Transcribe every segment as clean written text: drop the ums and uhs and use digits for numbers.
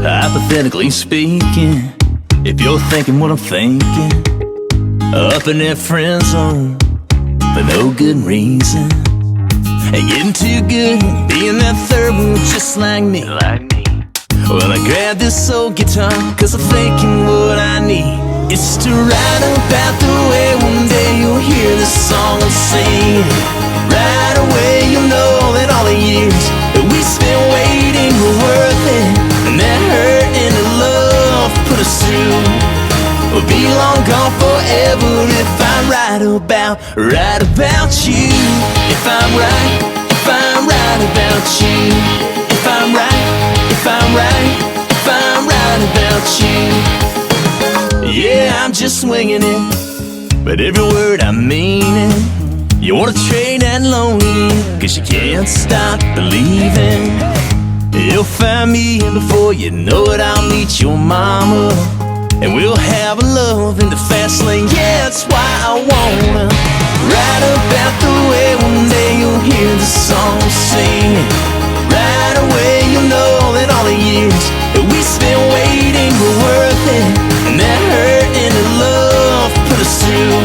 Hypothetically speaking, if you're thinking what I'm thinking, up in that friend zone for no good reason, and getting too good, being that third wheel just like me. Well, I grabbed this old guitar, cause I'm thinking what I need is to write about the way one day you'll hear this song I'm singing. Right away you'll know that all the years that we spent waiting were worth it, and that hurt and the love put us through will be long gone forever if I write about you. If I'm right about you. If I'm right about you. Yeah, I'm just swinging it, but every word I mean it. You wanna trade that lonely, cause you can't stop believing. You'll find me, and before you know it I'll meet your mama, and we'll have a love in the fast lane. Yeah, that's why I wanna write about the way one day you'll hear the song singing. Right away you'll know that all the years that we spent waiting were worth it, and that hurt and the love put us through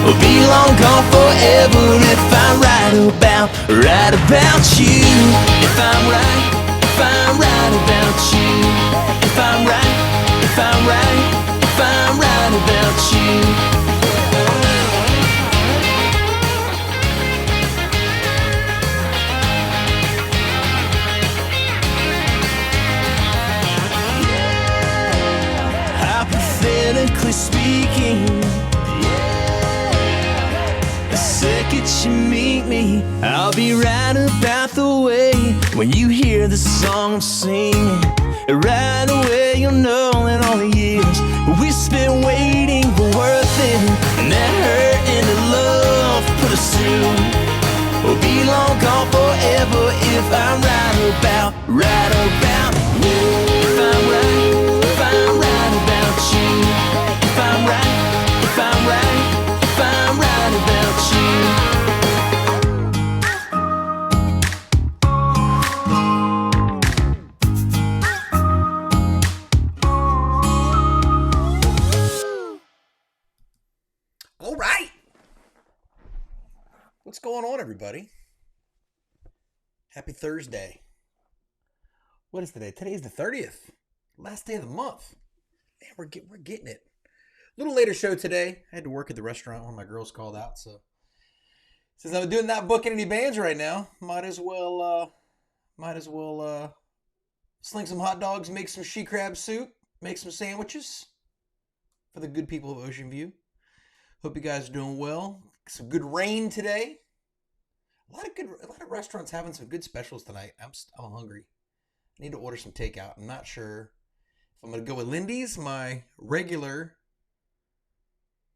will be long gone forever if I write about you. If I'm right about you. If I'm right about you. Hypothetically speaking, the second you meet me, I'll be right about the way when you hear the song I'm singing. Right away you'll know that all the years we spent waiting were worth it, and that hurt and the love put us through will be long gone forever if I'm right about you. If I'm right about you. If I'm right about you. All right. What's going on, everybody? Happy Thursday. What is today? Today is the 30th. Last day of the month. Man, we're getting it. A little later show today. I had to work at the restaurant. One of my girls called out, so since I'm doing not booking any bands right now, might as well sling some hot dogs, make some she crab soup, make some sandwiches for the good people of Ocean View. Hope you guys are doing well. Some good rain today. A lot of restaurants having some good specials tonight. I'm hungry. I need to order some takeout. I'm not sure if I'm going to go with Lindy's, my regular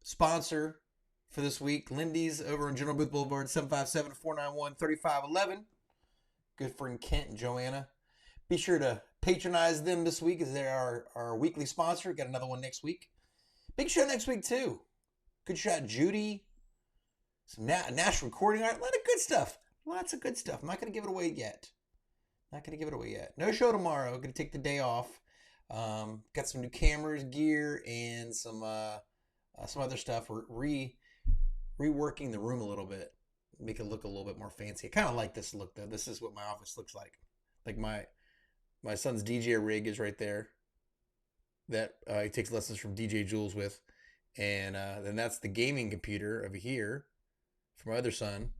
sponsor for this week. Lindy's over on General Booth Boulevard, 757-491-3511. Good friend Kent and Joanna. Be sure to patronize them this week as they're our weekly sponsor. Got another one next week. Big show next week too. Good shot, Judy. Some national recording art. A lot of good stuff. Lots of good stuff. I'm not going to give it away yet. No show tomorrow. Going to take the day off. Got some new cameras, gear, and some other stuff. We're reworking the room a little bit. Make it look a little bit more fancy. I kind of like this look, though. This is what my office looks like. Like my son's DJ rig is right there. That he takes lessons from DJ Jules with. And then that's the gaming computer over here for my other son,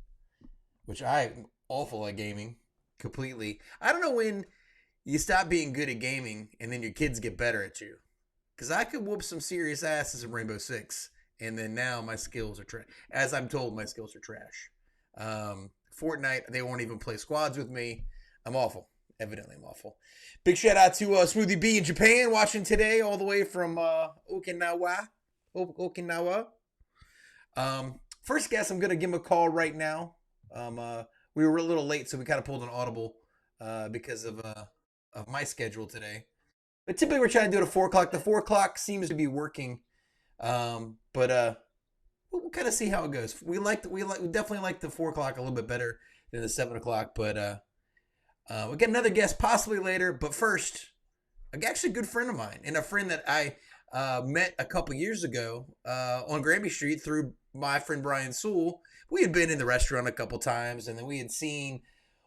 which I'm awful at gaming completely. I don't know when you stop being good at gaming and then your kids get better at you. Because I could whoop some serious asses in Rainbow Six, and then now my skills are trash. As I'm told, my skills are trash. Fortnite, they won't even play squads with me. I'm awful. Evidently, I'm awful. Big shout out to Smoothie B in Japan, watching today all the way from Okinawa. First guest, I'm going to give him a call right now. We were a little late, so we kind of pulled an audible because of my schedule today. But typically we're trying to do it at 4 o'clock. The 4 o'clock seems to be working. But we'll kind of see how it goes. We definitely like the 4 o'clock a little bit better than the 7 o'clock. But we'll get another guest possibly later. But first, actually a good friend of mine, and a friend that I met a couple years ago on Granby Street through my friend Brian Sewell. We had been in the restaurant a couple times, and then we had seen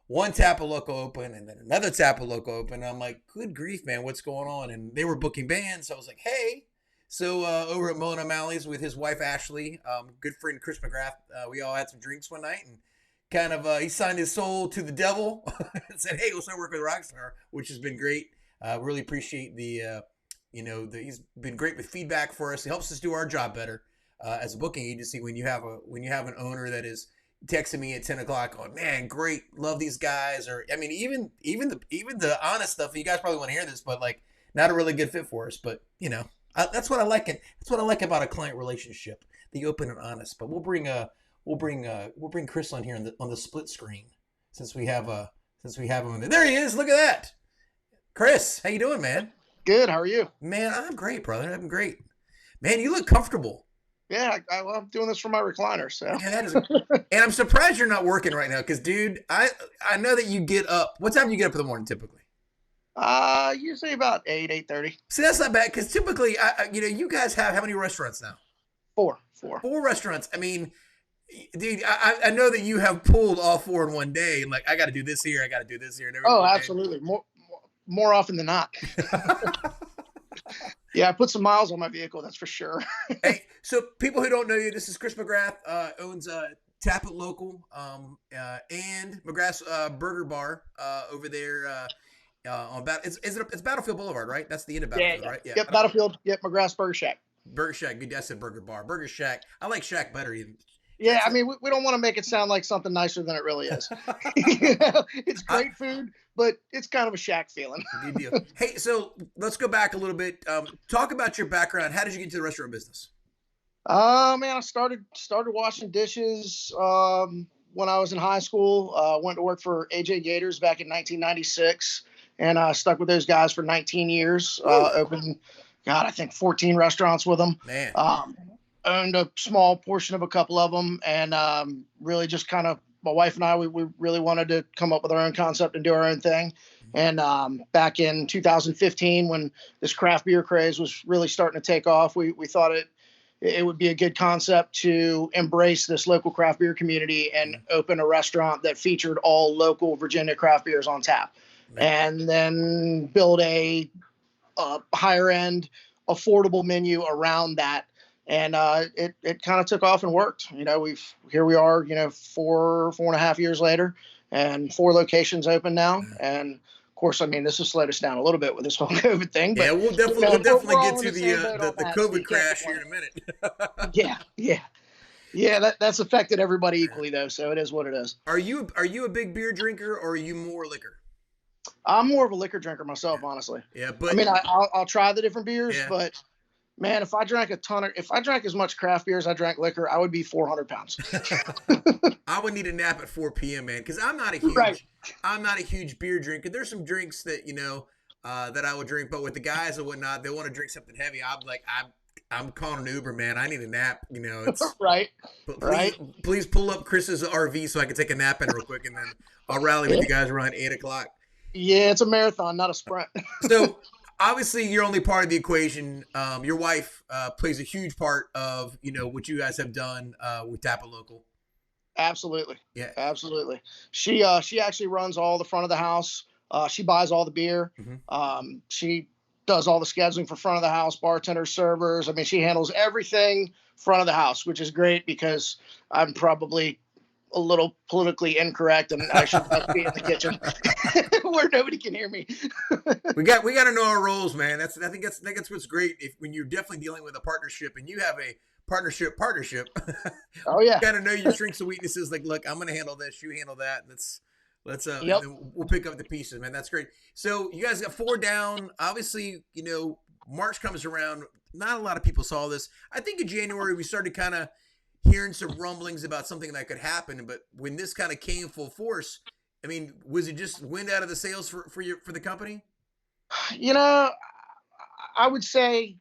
one Tappit Loco open and then another Tappit Loco open. And I'm like, good grief, man, what's going on? And they were booking bands. So I was like, hey. So over at Mullen O'Malley's with his wife, Ashley, good friend Chris McGrath, we all had some drinks one night and kind of he signed his soul to the devil and said, hey, let's start working with Rockstar, which has been great. Really appreciate the, he's been great with feedback for us. He helps us do our job better as a booking agency when you have an owner that is texting me at 10 o'clock going, man, great, love these guys. Or, I mean, even the honest stuff, you guys probably want to hear this, but like not a really good fit for us. But, that's what I like. That's what I like about a client relationship, the open and honest. But we'll bring Chris on here on the split screen since we have him in there. There he is. Look at that. Chris, how you doing, man? Good. How are you? Man, I'm great, brother. I'm great. Man, you look comfortable. Yeah, I'm doing this from my recliner. So, and I'm surprised you're not working right now, because, dude, I know that you get up. What time do you get up in the morning typically? Usually about 8:30. See, that's not bad, because typically, you guys have how many restaurants now? Four restaurants. I mean, dude, I know that you have pulled all four in one day. And like, I got to do this here, I got to do this here. And oh, absolutely. More often than not. Yeah, I put some miles on my vehicle, that's for sure. Hey, so people who don't know you, this is Chris McGrath, owns Tappit Local and McGrath's Burger Bar over there on it's Battlefield Boulevard, right? That's the end of Battlefield, right? Yeah. Yep, Battlefield. Yep, McGrath's Burger Shack. Burger Shack, good. I said Burger Bar. Burger Shack. I like Shack better even. Yeah, I mean, we don't want to make it sound like something nicer than it really is. It's great food, but it's kind of a shack feeling. Good deal. Hey, so let's go back a little bit. Talk about your background. How did you get into the restaurant business? Man, I started washing dishes when I was in high school. Went to work for AJ Gators back in 1996, and stuck with those guys for 19 years. Opened, I think 14 restaurants with them. Man. Owned a small portion of a couple of them, and really just kind of, my wife and I, we really wanted to come up with our own concept and do our own thing. And back in 2015, when this craft beer craze was really starting to take off, we thought it would be a good concept to embrace this local craft beer community and open a restaurant that featured all local Virginia craft beers on tap. And then build a higher end, affordable menu around that. And it kind of took off and worked. Here we are, 4.5 years later, and 4 locations open now. And of course, I mean, this has slowed us down a little bit with this whole COVID thing. But, yeah, we'll definitely get to the COVID crash here in a minute. Yeah. That's affected everybody equally, though. So it is what it is. Are you a big beer drinker, or are you more liquor? I'm more of a liquor drinker myself, honestly. Yeah, but I mean, I'll try the different beers, but. Man, if I drank as much craft beer as I drank liquor, I would be 400 pounds. I would need a nap at 4 p.m., man, because I'm not a huge beer drinker. There's some drinks that that I would drink, but with the guys and whatnot, they want to drink something heavy. I'm like, I'm calling an Uber, man. I need a nap. It's right. Please pull up Chris's RV so I can take a nap in real quick, and then I'll rally with you guys around 8 o'clock. Yeah, it's a marathon, not a sprint. So. Obviously, you're only part of the equation. Your wife plays a huge part of, what you guys have done with Tappit Local. Absolutely. Yeah. Absolutely. She actually runs all the front of the house. She buys all the beer. Mm-hmm. She does all the scheduling for front of the house, bartenders, servers. I mean, she handles everything front of the house, which is great because I'm probably a little politically incorrect and I should be in the kitchen where nobody can hear me. we got to know our roles, man. I think that's what's great when you're definitely dealing with a partnership and you have a partnership. Oh yeah. You got to know your strengths and weaknesses. Like, look, I'm going to handle this. You handle that. Let's yep. We'll pick up the pieces, man. That's great. So you guys got 4 down. Obviously, March comes around. Not a lot of people saw this. I think in January we started kind of hearing some rumblings about something that could happen, but when this kind of came full force, I mean, was it just wind out of the sails for the company? I would say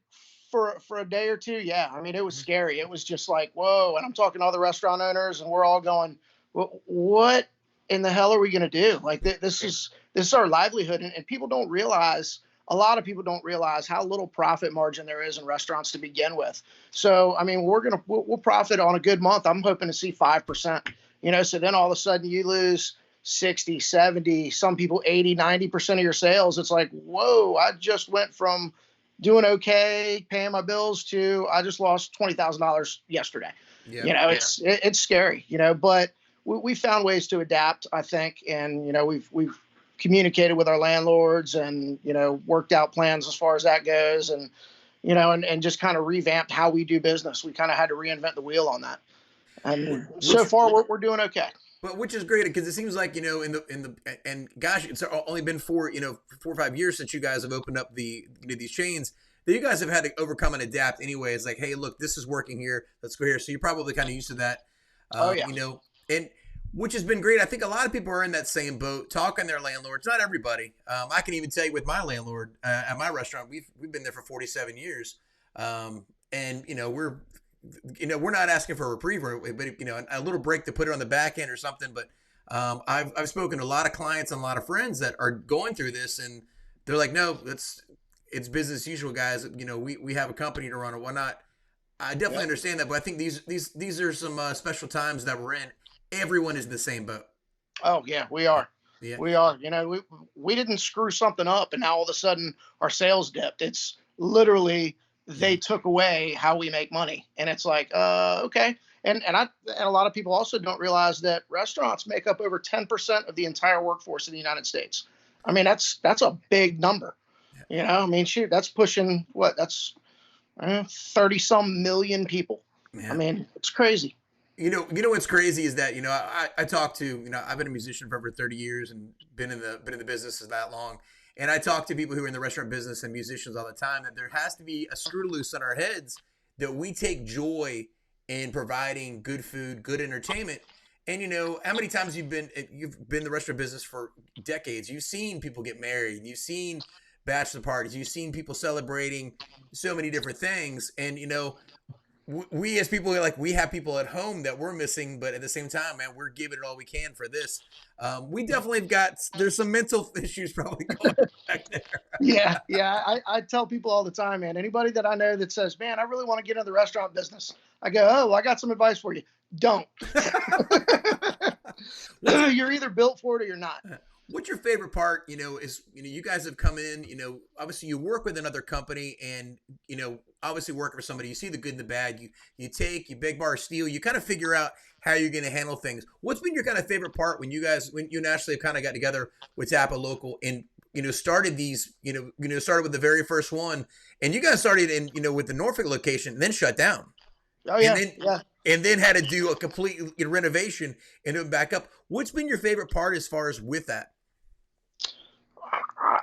for a day or two, yeah. I mean, it was scary. It was just like, whoa. And I'm talking to other restaurant owners, and we're all going, what in the hell are we going to do? Like, this is our livelihood, and people don't realize a lot of people don't realize how little profit margin there is in restaurants to begin with. So, I mean, we'll profit on a good month. I'm hoping to see 5%, so then all of a sudden you lose 60, 70, some people 80, 90% of your sales. It's like, whoa, I just went from doing okay, paying my bills to I just lost $20,000 yesterday. Yeah. It's scary, but we found ways to adapt, I think. And, we've communicated with our landlords and, worked out plans as far as that goes. And, and just kind of revamped how we do business. We kind of had to reinvent the wheel on that. And so far we're doing okay. But which is great because it seems like and gosh, it's only been 4 or 5 years since you guys have opened up these chains that you guys have had to overcome and adapt anyway. It's like, hey, look, this is working here. Let's go here. So you're probably kind of used to that. And which has been great. I think a lot of people are in that same boat, talking to their landlords. Not everybody. I can even tell you with my landlord at my restaurant, we've been there for 47 years, and we're not asking for a reprieve, but a little break to put it on the back end or something. But I've spoken to a lot of clients and a lot of friends that are going through this, and they're like, no, it's business as usual, guys. We have a company to run or whatnot. I definitely understand that, but I think these are some special times that we're in. Everyone is in the same boat. Oh yeah, we are. Yeah. We are. We didn't screw something up, and now all of a sudden our sales dipped. It's literally they took away how we make money, and it's like, okay. And a lot of people also don't realize that restaurants make up over 10% of the entire workforce in the United States. I mean, that's a big number. Yeah. I mean, shoot, that's pushing what? That's 30 some million people. Yeah. I mean, it's crazy. What's crazy is that I talk to I've been a musician for over 30 years and been in the business that long, and I talk to people who are in the restaurant business and musicians all the time that there has to be a screw loose on our heads that we take joy in providing good food, good entertainment. And how many times you've been in the restaurant business for decades? You've seen people get married, you've seen bachelor parties, you've seen people celebrating so many different things, and we as people we have people at home that we're missing, but at the same time, man, we're giving it all we can for this. We definitely there's some mental issues probably going back there. Yeah. I tell people all the time, man, anybody that I know that says, man, I really want to get into the restaurant business, I go, oh, I got some advice for you. Don't. You're either built for it or you're not. What's your favorite part, is, you guys have come in, obviously you work with another company and, obviously working for somebody, you see the good and the bad, you big bar steal, you kind of figure out how you're going to handle things. What's been your kind of favorite part when you and Ashley have kind of got together with Tappit Local and, started these, started with the very first one, and you guys started in, with the Norfolk location and then shut down. Oh yeah. And then had to do a complete renovation and then back up. What's been your favorite part as far as with that?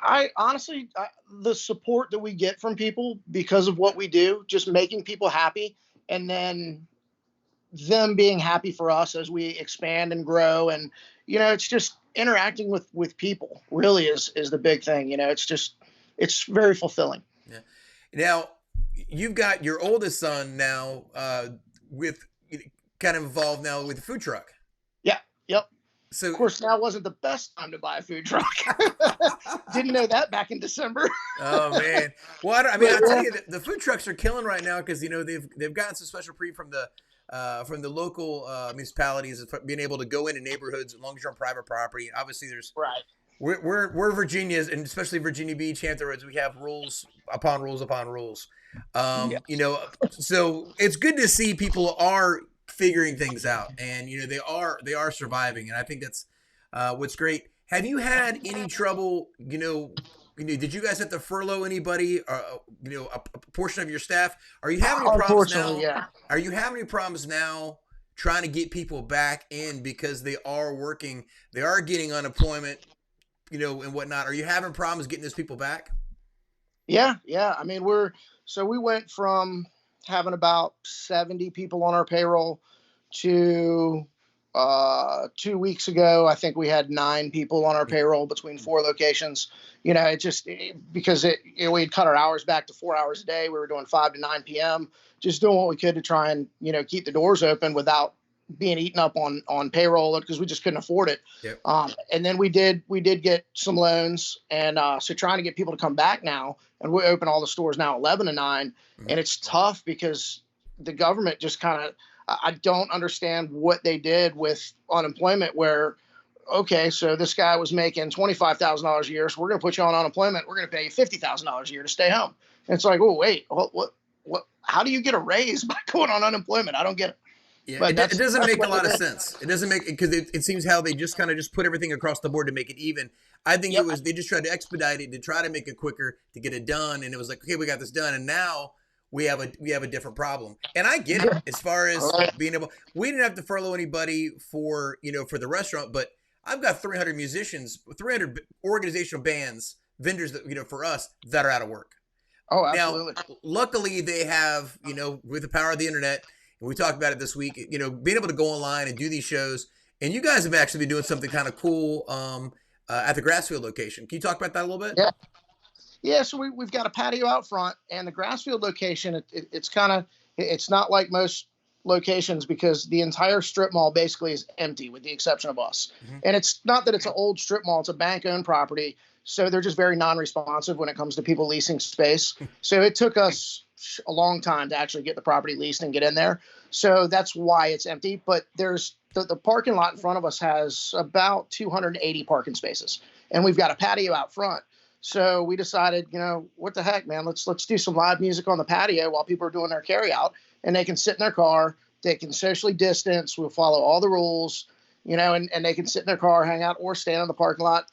I honestly, the support that we get from people because of what we do, just making people happy, and then them being happy for us as we expand and grow. And, it's just interacting with people really is the big thing. It's very fulfilling. Yeah. Now you've got your oldest son now, with kind of involved now with the food truck. Yeah. Yep. So, of course, now wasn't the best time to buy a food truck. Didn't know that back in December. Oh man! Well, I tell you, the food trucks are killing right now because they've gotten some special pre from the local municipalities, being able to go into neighborhoods as long as you're on private property. Obviously, there's right. We're Virginia's, and especially Virginia Beach, Hampton Roads. We have rules upon rules upon rules. So it's good to see people are figuring things out, and they are surviving, and I think that's what's great. Have you had any trouble? Did you guys have to furlough anybody, or a portion of your staff? Are you having any problems now? Yeah. Are you having any problems now trying to get people back in because they are working, they are getting unemployment, and whatnot? Are you having problems getting those people back? Yeah. I mean, we went from having about 70 people on our payroll to 2 weeks ago, I think we had 9 people on our payroll between 4 locations. Because we'd cut our hours back to 4 hours a day. We were doing 5 to 9 p.m., just doing what we could to try and, keep the doors open without being eaten up on payroll because we just couldn't afford it. Yep. And then we did get some loans, and so trying to get people to come back now, and we open all the stores now 11 to 9, Mm-hmm. and it's tough because the government just kind of, I don't understand what they did with unemployment where, okay, so this guy was making $25,000 a year, so we're going to put you on unemployment. We're going to pay you $50,000 a year to stay home. And it's like, oh, wait, what, how do you get a raise by going on unemployment? I don't get it. Yeah, But it doesn't that's make a what lot they of did. sense. It doesn't make, because it seems how they just kind of just put everything across the board to make it even. I think Yep. it was, they just tried to expedite it to try to make it quicker to get it done. And it was like, okay, we got this done. And now we have a different problem. And I get it as far as being able, we didn't have to furlough anybody for, for the restaurant, but I've got 300 musicians, 300 organizational bands, vendors that, for us that are out of work. Oh, absolutely. Now, luckily they have, with the power of the internet, and we talked about it this week, being able to go online and do these shows. And you guys have actually been doing something kind of cool at the Grassfield location. Can you talk about that a little bit? Yeah. Yeah, so we've got a patio out front, and the Grassfield location, it's not like most locations because the entire strip mall basically is empty with the exception of us. Mm-hmm. And it's not that it's an old strip mall, it's a bank-owned property, so they're just very non-responsive when it comes to people leasing space. So it took us a long time to actually get the property leased and get in there. So that's why it's empty, but there's the parking lot in front of us has about 280 parking spaces, and we've got a patio out front. So we decided, what the heck, man, let's do some live music on the patio while people are doing their carry out, and they can sit in their car, they can socially distance, we'll follow all the rules, and they can sit in their car, hang out, or stand in the parking lot.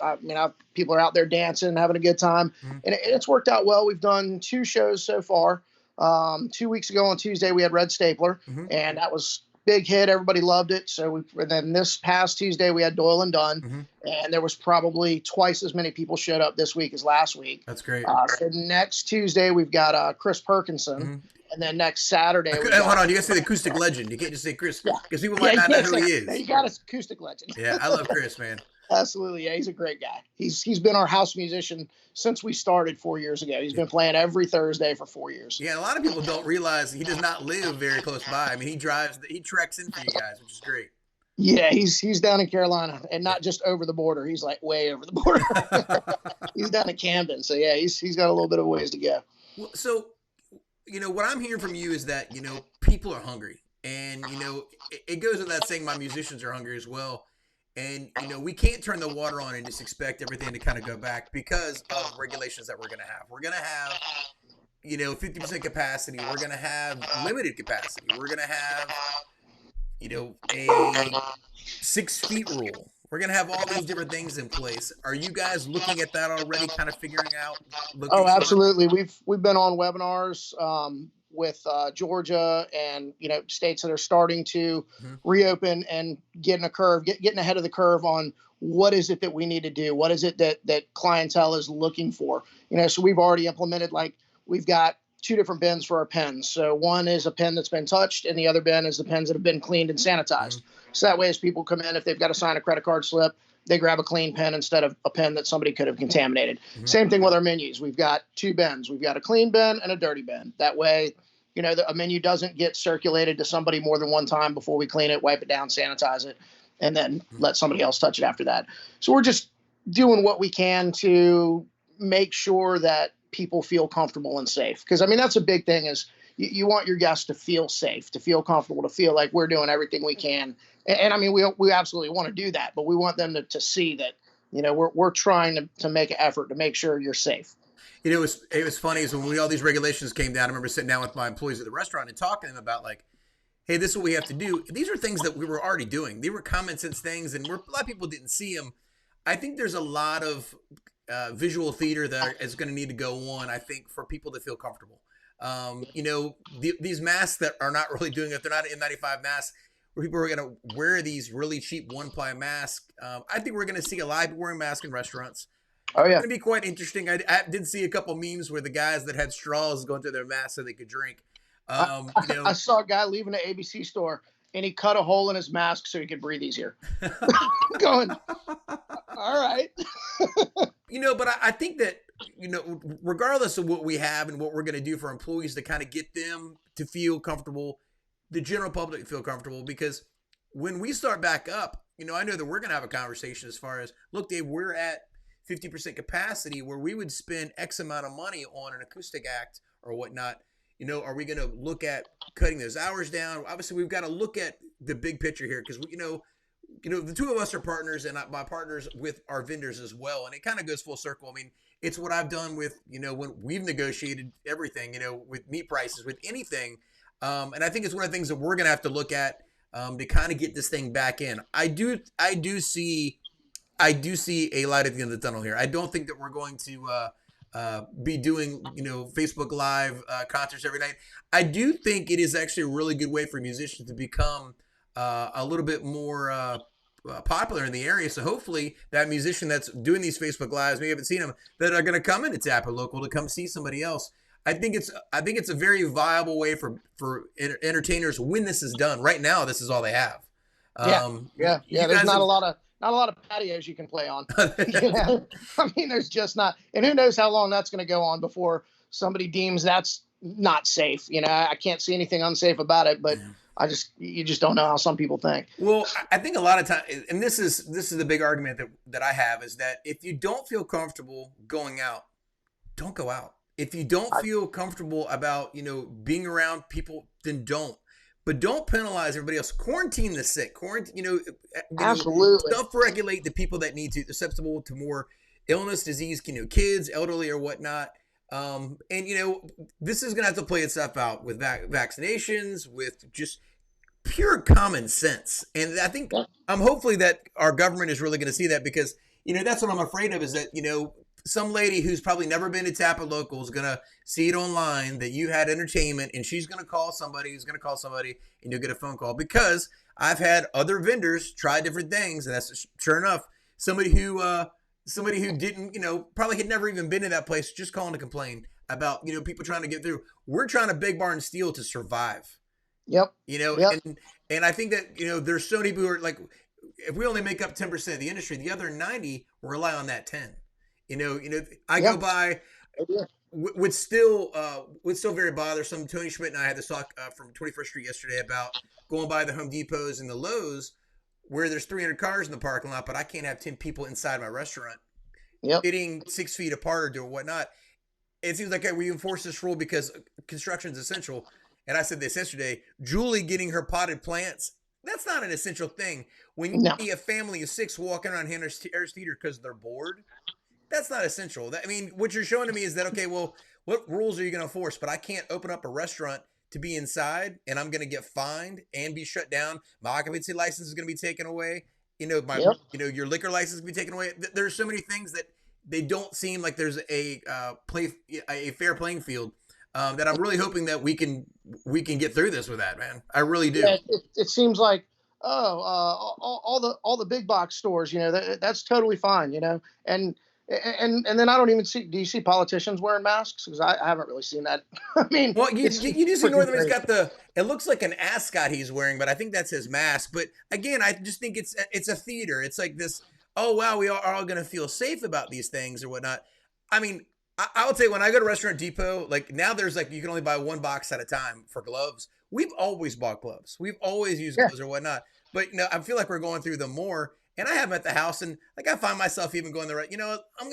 People are out there dancing, having a good time, Mm-hmm. and it's worked out well. We've done 2 shows so far. 2 weeks ago on Tuesday, we had Red Stapler, Mm-hmm. and that was big hit. Everybody loved it. And then this past Tuesday, we had Doyle and Dunn, Mm-hmm. and there was probably twice as many people showed up this week as last week. That's great. So next Tuesday, we've got Chris Perkinson. Mm-hmm. And then next Saturday, Hold on, you got to say the acoustic legend. You can't just say Chris, because people might not know who he is. You got an acoustic legend. Yeah, I love Chris, man. Absolutely. Yeah, he's a great guy. He's been our house musician since we started 4 years ago. He's been playing every Thursday for 4 years. Yeah, a lot of people don't realize he does not live very close by. I mean, he treks in for you guys, which is great. Yeah, he's down in Carolina, and not just over the border. He's like way over the border. He's down in Camden. So yeah, he's got a little bit of ways to go. Well, so, what I'm hearing from you is that, people are hungry. And, it goes without saying my musicians are hungry as well. And, we can't turn the water on and just expect everything to kind of go back because of regulations that we're going to have. We're going to have, 50% capacity. We're going to have limited capacity. We're going to have, a 6 feet rule. We're going to have all these different things in place. Are you guys looking at that already, kind of figuring out locations? Oh, absolutely. We've been on webinars with Georgia and states that are starting to reopen and getting ahead of the curve on what is it that we need to do, what is it that clientele is looking for. So we've already implemented, like, we've got 2 different bins for our pens. So one is a pen that's been touched, and the other bin is the pens that have been cleaned and sanitized. So that way, as people come in, if they've got to sign a credit card slip, they grab a clean pen instead of a pen that somebody could have contaminated. Same thing with our menus. We've got 2 bins. We've got a clean bin and a dirty bin. That way, a menu doesn't get circulated to somebody more than one time before we clean it, wipe it down, sanitize it, and then let somebody else touch it after that. So we're just doing what we can to make sure that people feel comfortable and safe. Because, that's a big thing is you want your guests to feel safe, to feel comfortable, to feel like we're doing everything we can. And we absolutely want to do that, but we want them to see that, we're trying to make an effort to make sure you're safe. It was funny is when all these regulations came down, I remember sitting down with my employees at the restaurant and talking to them about, like, hey, this is what we have to do. These are things that we were already doing. They were common sense things, and a lot of people didn't see them. I think there's a lot of visual theater that is going to need to go on, I think, for people to feel comfortable. These masks that are not really doing it, they're not N95 masks, where people are going to wear these really cheap one-ply masks. I think we're going to see a lot of people wearing masks in restaurants. Oh, yeah. It's going to be quite interesting. I did see a couple memes where the guys that had straws going through their masks so they could drink. I saw a guy leaving the ABC store, and he cut a hole in his mask so he could breathe easier. Going, all right. But I think that, regardless of what we have and what we're going to do for employees to kind of get them to feel comfortable, the general public feel comfortable, because when we start back up, I know that we're going to have a conversation as far as, look, Dave, we're at 50% capacity where we would spend X amount of money on an acoustic act or whatnot. Are we going to look at cutting those hours down? Obviously, we've got to look at the big picture here because, the two of us are partners and my partners with our vendors as well. And it kind of goes full circle. I mean, it's what I've done with, when we've negotiated everything, with meat prices, with anything. And I think it's one of the things that we're going to have to look at to kind of get this thing back in. I do see a light at the end of the tunnel here. I don't think that we're going to be doing, Facebook Live concerts every night. I do think it is actually a really good way for musicians to become a little bit more popular in the area. So hopefully that musician that's doing these Facebook Lives, maybe you haven't seen them, that are going to come into Tappit Local to come see somebody else. I think it's a very viable way for entertainers when this is done. Right now, this is all they have. Yeah. There's not a lot of patios you can play on. I mean, there's just not, and who knows how long that's going to go on before somebody deems that's not safe. I can't see anything unsafe about it, but you just don't know how some people think. Well, I think a lot of times, and this is the big argument that I have, is that if you don't feel comfortable going out, don't go out. If you don't feel comfortable about, being around people, then don't. But don't penalize everybody else. Quarantine the sick. Absolutely. Self-regulate the people that need to, susceptible to more illness, disease, kids, elderly, or whatnot. And this is going to have to play itself out with vaccinations, with just pure common sense. And I think hopefully that our government is really going to see that, because that's what I'm afraid of, is that some lady who's probably never been to Tappit Local is going to see it online that you had entertainment, and she's going to call somebody who's going to call somebody, and you'll get a phone call. Because I've had other vendors try different things, and that's sure enough somebody who didn't, probably had never even been to that place, just calling to complain about, people trying to get through. We're trying to big barn steal to survive. Yep. And I think that, there's so many people who are like, if we only make up 10% of the industry, the other 90 will rely on that 10. I go by would still very bothersome. Tony Schmidt and I had this talk from 21st Street yesterday about going by the Home Depots and the Lowe's, where there's 300 cars in the parking lot, but I can't have 10 people inside my restaurant sitting 6 feet apart or doing whatnot. It seems like we enforce this rule because construction is essential. And I said this yesterday, Julie getting her potted plants, that's not an essential thing. When you see a family of 6 walking around Harris Theater because they're bored, that's not essential. What you're showing to me is that, okay, well, what rules are you going to enforce? But I can't open up a restaurant to be inside, and I'm going to get fined and be shut down. My occupancy license is going to be taken away. Your liquor license is going to be taken away. There's so many things that they don't seem like there's a fair playing field. That I'm really hoping that we can get through this with that, man. I really do. Yeah, it seems like all the big box stores, that's totally fine, and then I don't even see. Do you see politicians wearing masks? Because I haven't really seen that. Well, you do see Northman's got it looks like an ascot he's wearing, but I think that's his mask. But again, I just think it's a theater. It's like this. Oh wow, we are all going to feel safe about these things or whatnot. I would say when I go to Restaurant Depot, like now there's you can only buy one box at a time for gloves. We've always bought gloves. We've always used gloves or whatnot. But I feel like we're going through them more. And I have them at the house, and I find myself even going the right. I'm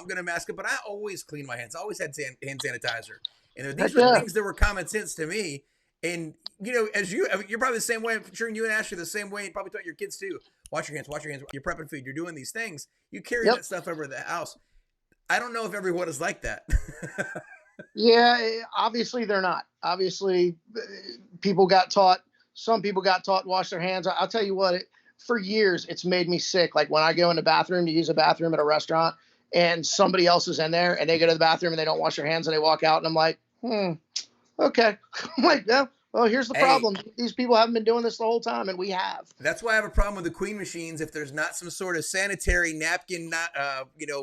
gonna mask it, but I always clean my hands. I always had hand sanitizer, and these were things that were common sense to me. And as you're probably the same way. I'm sure you and Ashley are the same way, and probably taught your kids too. Wash your hands. Wash your hands. You're prepping food. You're doing these things. You carry that stuff over to the house. I don't know if everyone is like that. Yeah, obviously they're not. Obviously, people got taught. Some people got taught to wash their hands. I'll tell you what. For years, it's made me sick. Like when I go in the bathroom to use a bathroom at a restaurant, and somebody else is in there, and they go to the bathroom and they don't wash their hands, and they walk out, and I'm like, okay. I'm like, well, here's the problem. These people haven't been doing this the whole time, and we have. That's why I have a problem with the Queen machines. If there's not some sort of sanitary napkin, not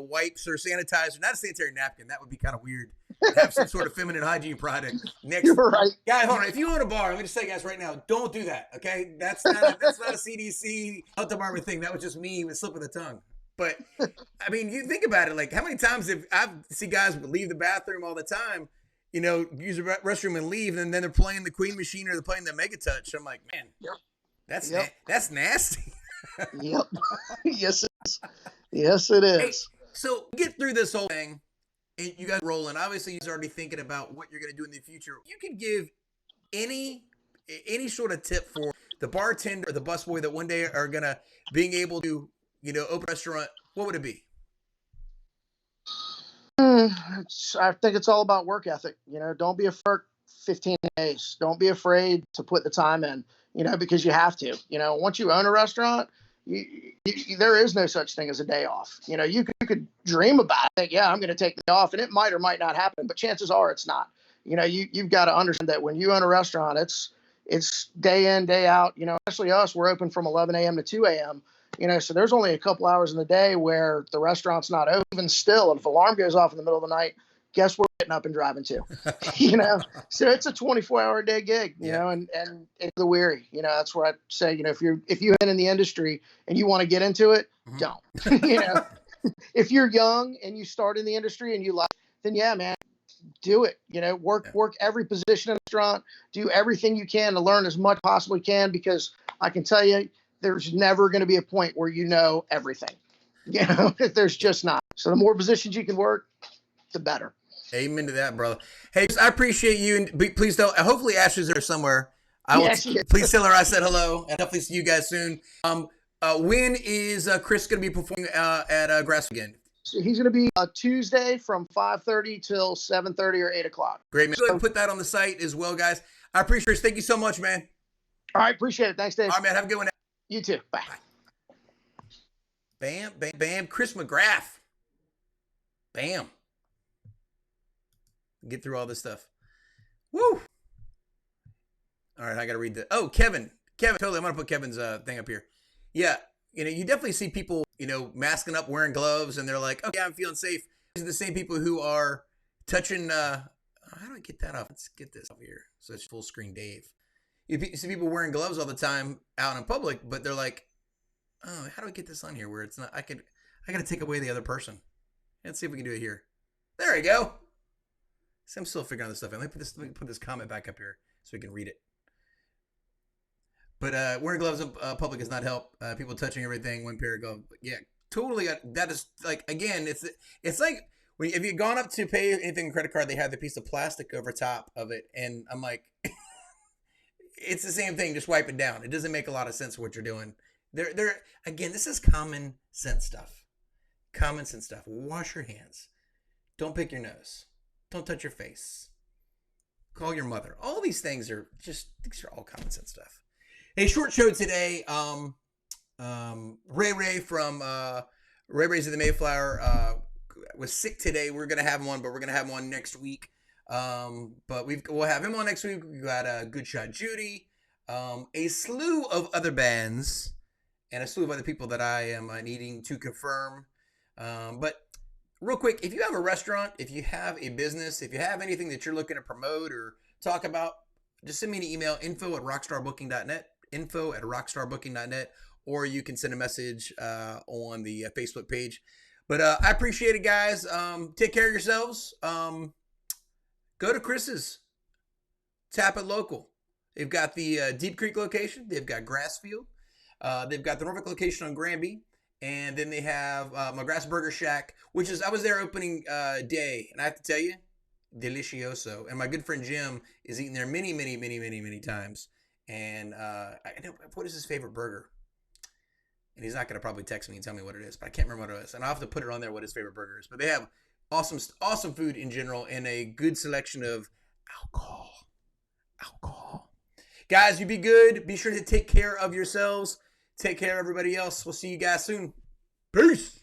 wipes or sanitizer, not a sanitary napkin, that would be kind of weird. Have some sort of feminine hygiene product next. You're right. Guys, hold on. If you own a bar, let me just say, guys, right now, don't do that. Okay, that's not a CDC health department thing. That was just me with slip of the tongue. But you think about it. Like, how many times have I see guys leave the bathroom all the time? Use the restroom and leave, and then they're playing the Queen machine or they're playing the Mega Touch. I'm like, man, That's nasty. Yep. Yes, it is. Yes, it is. Hey, so get through this whole thing, and you guys rolling. Obviously, you're already thinking about what you're going to do in the future. You could give any sort of tip for the bartender or the busboy that one day are going to being able to, open a restaurant. What would it be? I think it's all about work ethic. Don't be afraid. 15 days. Don't be afraid to put the time in. Because you have to. Once you own a restaurant, there is no such thing as a day off. You could dream about it. Yeah, I'm going to take the day off, and it might or might not happen. But chances are it's not. You've got to understand that when you own a restaurant, it's day in, day out. Especially us, we're open from 11 a.m. to 2 a.m. So there's only a couple hours in the day where the restaurant's not open. Even still, if alarm goes off in the middle of the night, guess where we're getting up and driving to? So it's a 24-hour day gig. And it's the weary. That's where I say, if you've been in the industry and you want to get into it, don't. If you're young and you start in the industry and you like, then yeah, man, do it. Work every position in the restaurant. Do everything you can to learn as much as possibly can, because I can tell you, there's never going to be a point where you know everything. There's just not. So the more positions you can work, the better. Amen to that, brother. Hey, I appreciate you, and please don't. Hopefully, Ashley's there somewhere. Please tell her I said hello, and hopefully see you guys soon. When is Chris going to be performing at Grass again? So he's going to be Tuesday from 5:30 till 7:30 or 8 o'clock. Great, man. Go ahead and put that on the site as well, guys. I appreciate it. Thank you so much, man. All right, appreciate it. Thanks, Dave. All right, man. Have a good one. You too. Bye. Bam, bam, bam. Chris McGrath. Bam. Get through all this stuff. Woo. All right, I got to read the. Oh, Kevin. Totally. I'm going to put Kevin's thing up here. Yeah. You definitely see people, masking up, wearing gloves, and they're like, okay, I'm feeling safe. These are the same people who are touching. How do I get that off? Let's get this up here. So it's full screen Dave. You see people wearing gloves all the time out in public, but they're like, oh, how do I get this on here where it's not, I got to take away the other person. Let's see if we can do it here. There we go. See, I'm still figuring out this stuff. Let me put this comment back up here so we can read it. But wearing gloves in public does not help. People touching everything, one pair of gloves. Yeah, totally. That is like, again, it's like, if you've gone up to pay anything on credit card, they have the piece of plastic over top of it. And I'm like, it's the same thing. Just wipe it down. It doesn't make a lot of sense what you're doing. Again, this is common sense stuff. Common sense stuff. Wash your hands. Don't pick your nose. Don't touch your face. Call your mother. All these things these are all common sense stuff. Hey, short show today. Ray from Ray Ray's of the Mayflower was sick today. We're gonna have him on, but we're gonna have him on next week. But we'll have him on next week. We've got Good Shot Judy, a slew of other bands, and a slew of other people that I am needing to confirm. But real quick, if you have a restaurant, if you have a business, if you have anything that you're looking to promote or talk about, just send me an email, info@rockstarbooking.net, or you can send a message on the Facebook page. But I appreciate it, guys. Take care of yourselves. Go to Chris's Tappit local. They've got the Deep Creek location. They've got Grassfield. They've got the Norfolk location on Granby. And then they have McGrath's Burger Shack, which is, I was there opening day. And I have to tell you, delicioso. And my good friend Jim is eating there many, many, many, many, many times. And I know, what is his favorite burger? And he's not going to probably text me and tell me what it is, but I can't remember what it is. And I'll have to put it on there what his favorite burger is. But they have awesome food in general and a good selection of alcohol. Guys, you be good. Be sure to take care of yourselves. Take care of everybody else. We'll see you guys soon. Peace.